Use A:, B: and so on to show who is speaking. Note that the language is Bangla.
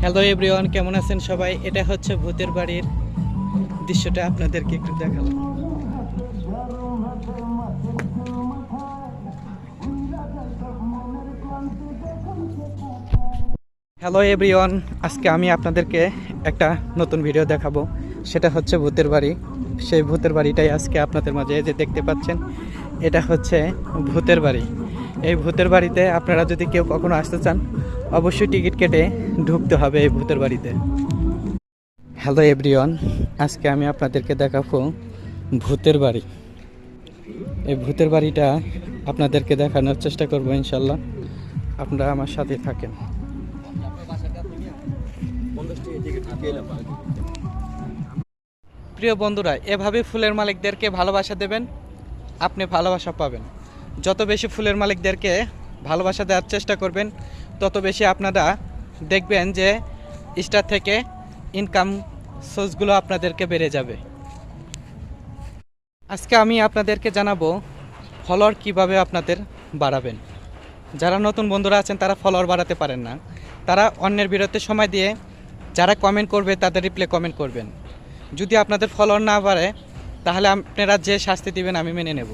A: হ্যালো এভরিওয়ান, কেমন আছেন সবাই? এটা হচ্ছে ভূতের বাড়ির দৃশ্যটা আপনাদেরকে একটু দেখালাম। হ্যালো এভরিওয়ান, আজকে আমি আপনাদেরকে একটা নতুন ভিডিও দেখাবো। সেটা হচ্ছে ভূতের বাড়ি। সেই ভূতের বাড়িটাই আজকে আপনাদের মাঝে যে দেখতে পাচ্ছেন, এটা হচ্ছে ভূতের বাড়ি। এই ভূতের বাড়িতে আপনারা যদি কেউ কখনো আসতে চান, অবশ্যই টিকিট কেটে ঢুকতে হবে এই ভূতের বাড়িতে। হ্যালো এভরিওয়ান, আজকে আমি আপনাদেরকে দেখাবো ভূতের বাড়ি। এই ভূতের বাড়িটা আপনাদেরকে দেখানোর চেষ্টা করবো, ইনশাল্লাহ আপনারা আমার সাথে থাকেন। প্রিয় বন্ধুরা, এভাবে ফুলের মালিকদেরকে ভালোবাসা দেবেন, আপনি ভালোবাসা পাবেন। যত বেশি ফুলের মালিকদেরকে ভালোবাসা দেওয়ার চেষ্টা করবেন, তত বেশি আপনারা দেখবেন যে স্টার থেকে ইনকাম সোর্সগুলো আপনাদেরকে বেড়ে যাবে। আজকে আমি আপনাদেরকে জানাবো ফলোয়ার কিভাবে আপনাদের বাড়াবেন। যারা নতুন বন্ধুরা আছেন তারা ফলোয়ার বাড়াতে পারেন না, তারা অন্যের বিরুদ্ধে সময় দিয়ে যারা কমেন্ট করবে তাদের রিপ্লাই কমেন্ট করবেন। যদি আপনাদের ফলোয়ার না বাড়ে, তাহলে আপনারা যে শাস্তি দিবেন আমি মেনে নেব।